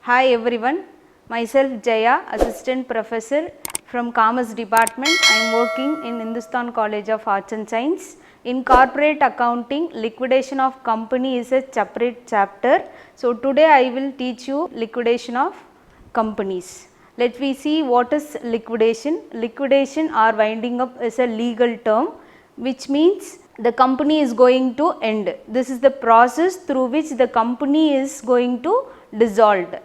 Hi everyone, myself Jaya, Assistant Professor from Commerce Department. I am working in Hindustan College of Arts and Science. In Corporate Accounting, liquidation of company is a separate chapter. So today I will teach you liquidation of companies. Let me see what is liquidation. Liquidation or winding up is a legal term which means the company is going to end. This is the process through which the company is going to dissolve.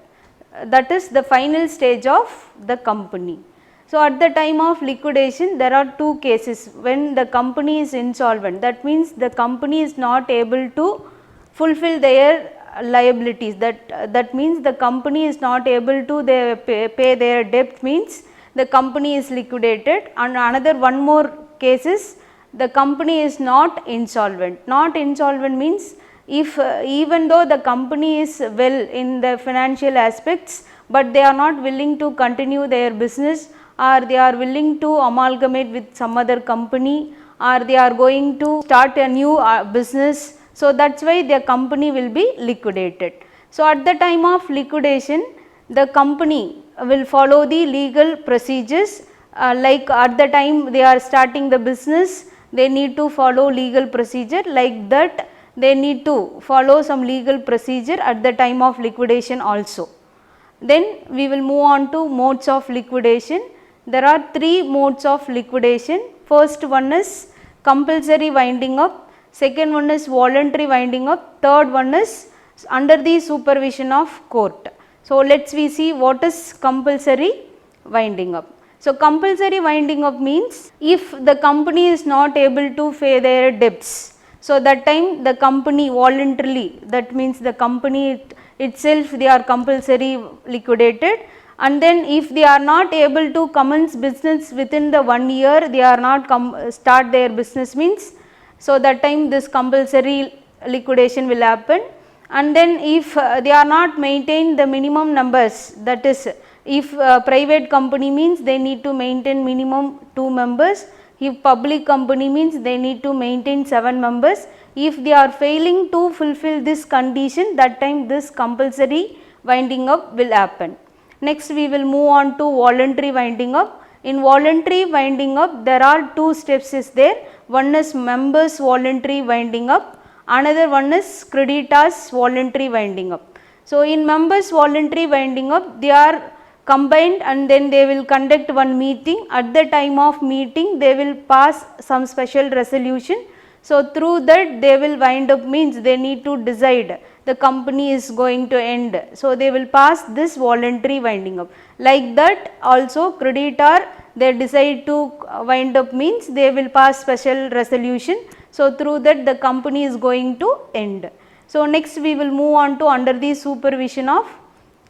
That is the final stage of the company. So at the time of liquidation there are two cases. When the company is insolvent, that means the company is not able to fulfill their liabilities, that means the company is not able to pay their debt, means the company is liquidated. And another one more case is the company is not insolvent. Not insolvent means if even though the company is well in the financial aspects, but they are not willing to continue their business, or they are willing to amalgamate with some other company, or they are going to start a new business. So that is why their company will be liquidated. So at the time of liquidation, the company will follow the legal procedures, like at the time they are starting the business, they need to follow legal procedure, like that they need to follow some legal procedure at the time of liquidation also. Then we will move on to modes of liquidation. There are three modes of liquidation. First one is compulsory winding up, second one is voluntary winding up, third one is under the supervision of court. So let us see what is compulsory winding up. So compulsory winding up means if the company is not able to pay their debts, so that time the company voluntarily, that means the company itself, they are compulsory liquidated. And then if they are not able to commence business within the 1 year, they are not start their business means, so that time this compulsory liquidation will happen. And then if they are not maintain the minimum numbers, that is if private company means they need to maintain minimum 2 members, if public company means they need to maintain 7 members. If they are failing to fulfill this condition, that time this compulsory winding up will happen. Next we will move on to voluntary winding up. In voluntary winding up there are two steps is there. One is members voluntary winding up, another one is creditors voluntary winding up. So in members voluntary winding up, they are combined and then they will conduct one meeting. At the time of meeting they will pass some special resolution. So through that they will wind up, means they need to decide the company is going to end. So they will pass this voluntary winding up. Like that also creditor, they decide to wind up, means they will pass special resolution. So through that the company is going to end. So next we will move on to under the supervision of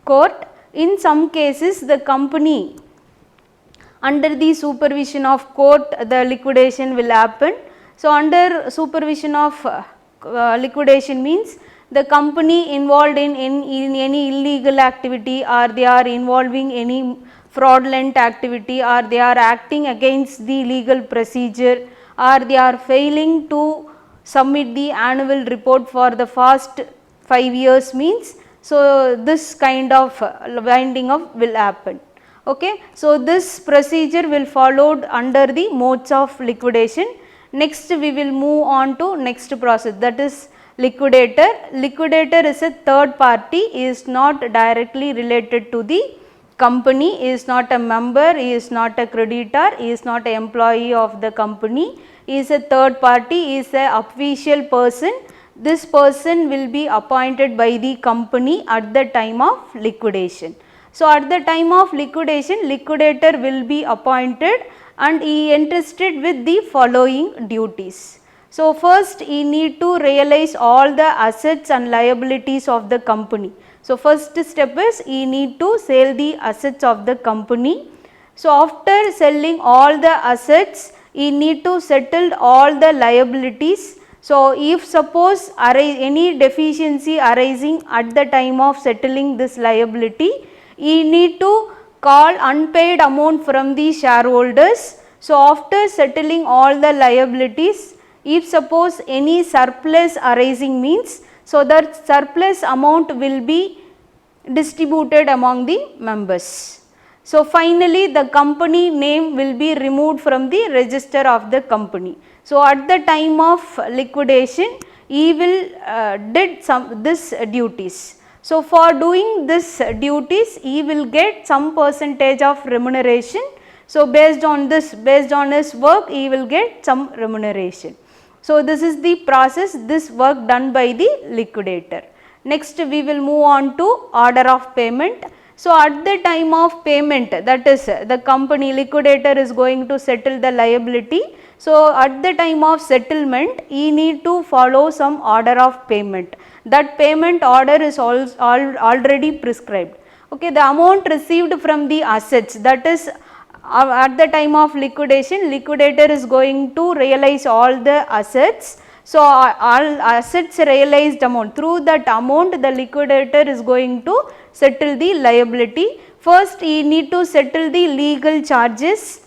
court. In some cases the company under the supervision of court, the liquidation will happen. So under supervision of liquidation means the company involved in any illegal activity, or they are involving any fraudulent activity, or they are acting against the legal procedure, or they are failing to submit the annual report for the past 5 years means, so this kind of winding up will happen. Okay. So this procedure will followed under the modes of liquidation. Next we will move on to next process, that is liquidator. Liquidator is a third party, is not directly related to the company, is not a member, is not a creditor, is not an employee of the company, is a third party, is a official person. This person will be appointed by the company at the time of liquidation. So at the time of liquidation, liquidator will be appointed and he entrusted with the following duties. So first he need to realize all the assets and liabilities of the company. So first step is he need to sell the assets of the company. So after selling all the assets, he need to settle all the liabilities. So if suppose any deficiency arising at the time of settling this liability, he need to call unpaid amount from the shareholders. So after settling all the liabilities, if suppose any surplus arising means, so that surplus amount will be distributed among the members. So finally the company name will be removed from the register of the company. So at the time of liquidation he will did this duties. So for doing this duties he will get some percentage of remuneration. So based on this, based on his work he will get some remuneration. So this is the process, this work done by the liquidator. Next we will move on to order of payment. So at the time of payment, that is the company liquidator is going to settle the liability. So at the time of settlement he need to follow some order of payment. That payment order is already prescribed. Okay, the amount received from the assets, that is at the time of liquidation, liquidator is going to realize all the assets. So all assets realized amount, through that amount the liquidator is going to settle the liability. First he need to settle the legal charges.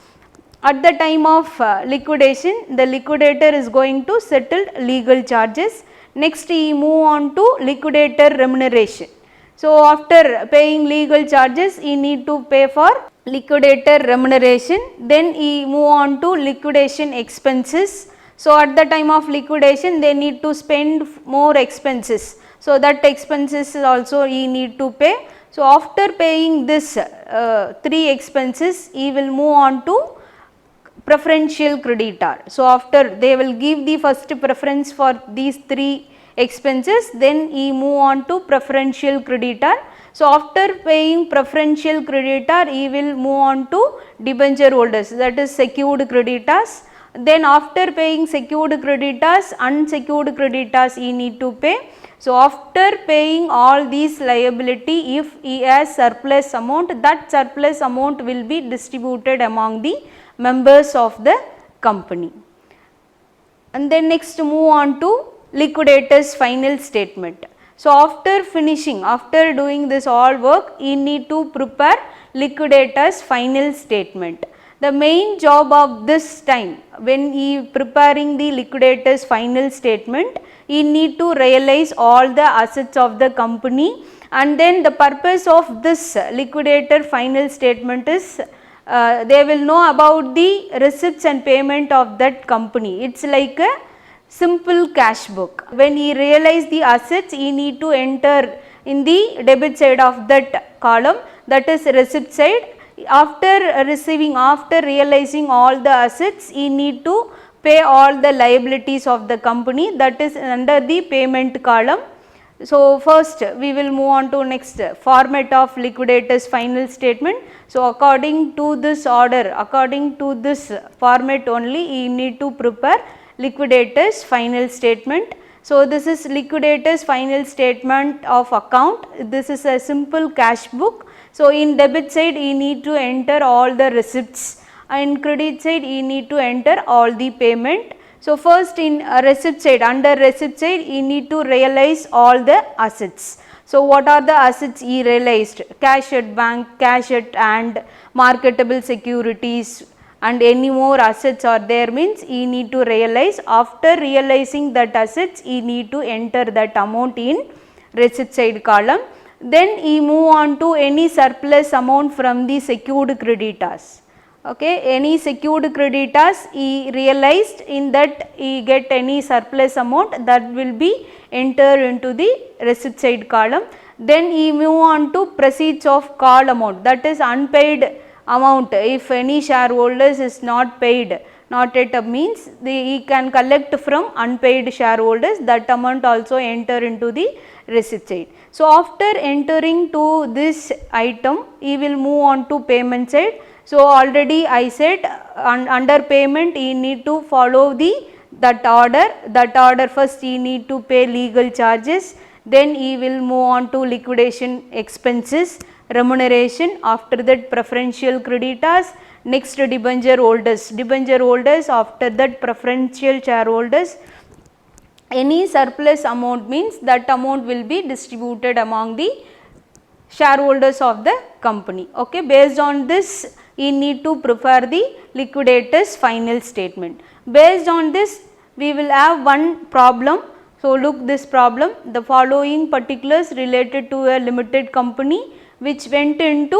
At the time of liquidation the liquidator is going to settle legal charges. Next he move on to liquidator remuneration. So after paying legal charges he need to pay for liquidator remuneration. Then he move on to liquidation expenses. So at the time of liquidation they need to spend more expenses. So that expenses also he need to pay. So after paying this 3 expenses he will move on to preferential creditor. So after they will give the first preference for these 3 expenses, then he move on to preferential creditor. So after paying preferential creditor he will move on to debenture holders, that is secured creditors. Then after paying secured creditors, unsecured creditors he need to pay. So after paying all these liability, if he has surplus amount, that surplus amount will be distributed among the members of the company. And then next move on to liquidator's final statement. So after finishing, after doing this all work, he need to prepare liquidator's final statement. The main job of this time when he preparing the liquidator's final statement, he need to realize all the assets of the company, and then the purpose of this liquidator final statement is they will know about the receipts and payment of that company. It's like a simple cash book. When he realize the assets he need to enter in the debit side of that column, that is receipt side. After receiving, after realizing all the assets he need to pay all the liabilities of the company, that is under the payment column. So first we will move on to next format of liquidator's final statement. So according to this order, according to this format only he need to prepare liquidator's final statement. So this is liquidator's final statement of account. This is a simple cash book. So in debit side he need to enter all the receipts, and credit side he need to enter all the payment. So first in receipt side, under receipt side he need to realize all the assets. So what are the assets he realized? Cash at bank, cash at hand, marketable securities, and any more assets are there, means he need to realize. After realizing that assets he need to enter that amount in receipt side column. Then he move on to any surplus amount from the secured creditors. Okay, any secured creditors he realized, in that he get any surplus amount, that will be entered into the receipt side column. Then he move on to proceeds of call amount, that is unpaid amount. If any shareholders is not paid, not yet means he can collect from unpaid shareholders, that amount also enter into the receipt side. So after entering to this item he will move on to payment side. So already I said under payment he need to follow that order first he need to pay legal charges, then he will move on to liquidation expenses, remuneration, after that preferential creditors, next debenture holders, after that preferential shareholders. Any surplus amount means that amount will be distributed among the shareholders of the company. Okay, based on this he need to prepare the liquidator's final statement. Based on this we will have one problem. So, look this problem, the following particulars related to a limited company which went into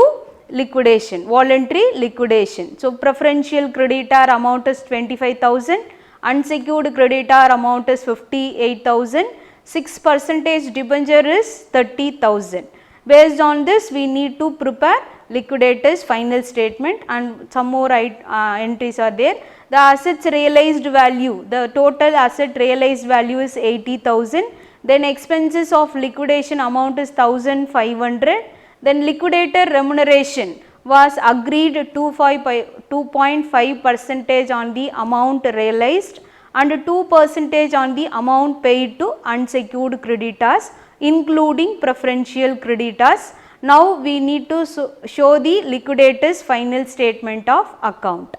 liquidation, voluntary liquidation. So, preferential creditor amount is 25,000, unsecured creditor amount is 58,000, 6% debenture is 30,000. Based on this, we need to prepare liquidator's final statement, and some more entries are there. The assets realized value, the total asset realized value is 80,000, then expenses of liquidation amount is 1,500, then liquidator remuneration was agreed 2.5% on the amount realized and 2% on the amount paid to unsecured creditors including preferential creditors. Now, we need to show the liquidator's final statement of account.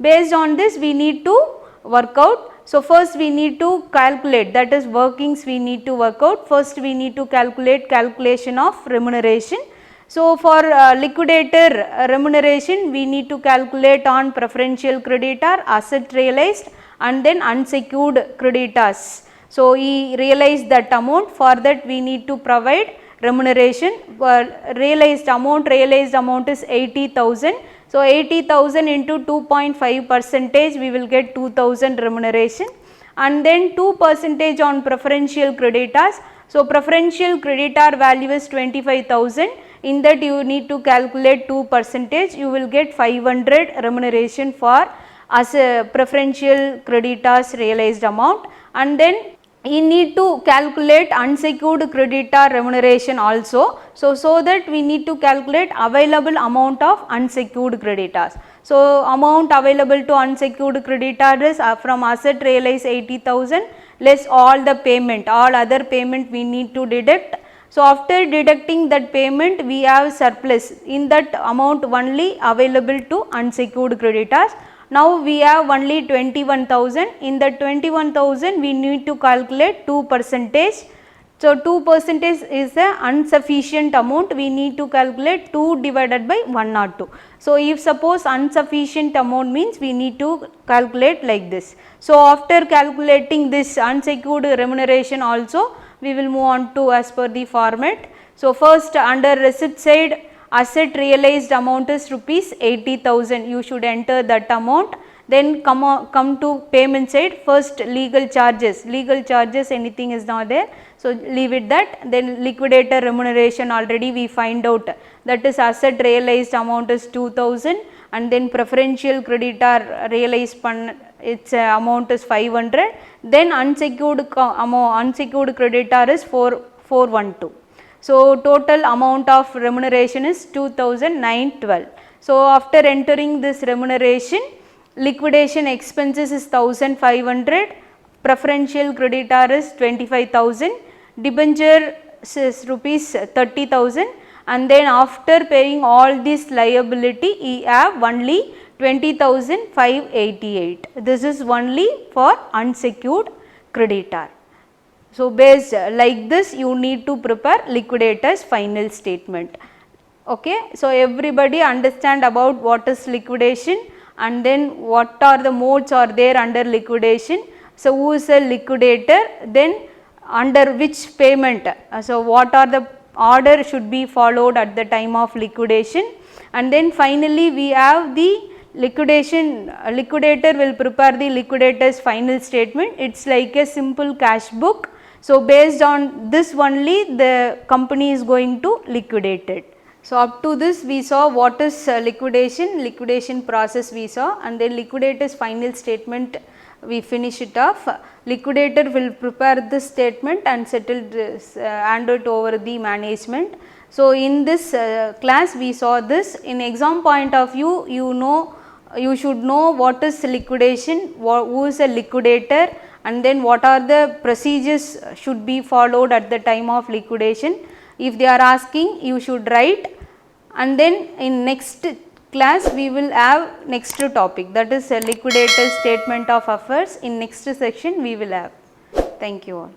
Based on this, we need to work out. So, first we need to calculate, that is workings we need to work out. First we need to calculate calculation of remuneration. So, for liquidator remuneration, we need to calculate on preferential creditor, asset realized and then unsecured creditors. So, he realized that amount, for that we need to provide remuneration. Realized amount is 80,000. So, 80,000 into 2.5% we will get 2,000 remuneration, and then 2% on preferential creditors. So, preferential creditor value is 25,000, in that you need to calculate 2%, you will get 500 remuneration for as a preferential creditors realized amount, and then you need to calculate unsecured creditor remuneration also. So that we need to calculate available amount of unsecured creditors. So, amount available to unsecured creditor is from asset realized 80,000 less all the payment, all other payment we need to deduct. So, after deducting that payment, we have surplus, in that amount only available to unsecured creditors. Now, we have only 21,000, in the 21,000 we need to calculate 2%. So, 2% is the insufficient amount, we need to calculate 2 divided by 102. So, if suppose insufficient amount means we need to calculate like this. So, after calculating this unsecured remuneration also, we will move on to as per the format. So, first under receipt side, asset realized amount is rupees 80,000, you should enter that amount. Then come to payment side, first legal charges anything is not there, so leave it that. Then liquidator remuneration already we find out, that is asset realized amount is 2,000, and then preferential creditor realized its amount is 500, then unsecured creditor is 412. So, total amount of remuneration is 2,912. So, after entering this remuneration, liquidation expenses is 1,500, preferential creditor is 25,000, debenture is rupees 30,000, and then after paying all this liability, he have only 20,588. This is only for unsecured creditor. So, based like this, you need to prepare liquidator's final statement. Okay. So, everybody understand about what is liquidation, and then what are the modes are there under liquidation. So, who is a liquidator, then under which payment, so what are the order should be followed at the time of liquidation, and then finally we have the liquidator will prepare the liquidator's final statement. It is like a simple cash book. So, based on this only the company is going to liquidate it. So, up to this we saw what is liquidation process we saw, and then liquidator's final statement we finish it off. Liquidator will prepare this statement and settle this, hand it over the management. So, in this class we saw this. In exam point of view, you should know what is liquidation, who is a liquidator, and then what are the procedures should be followed at the time of liquidation. If they are asking, you should write, and then in next class we will have next topic, that is a liquidator statement of affairs. In next section we will have. Thank you all.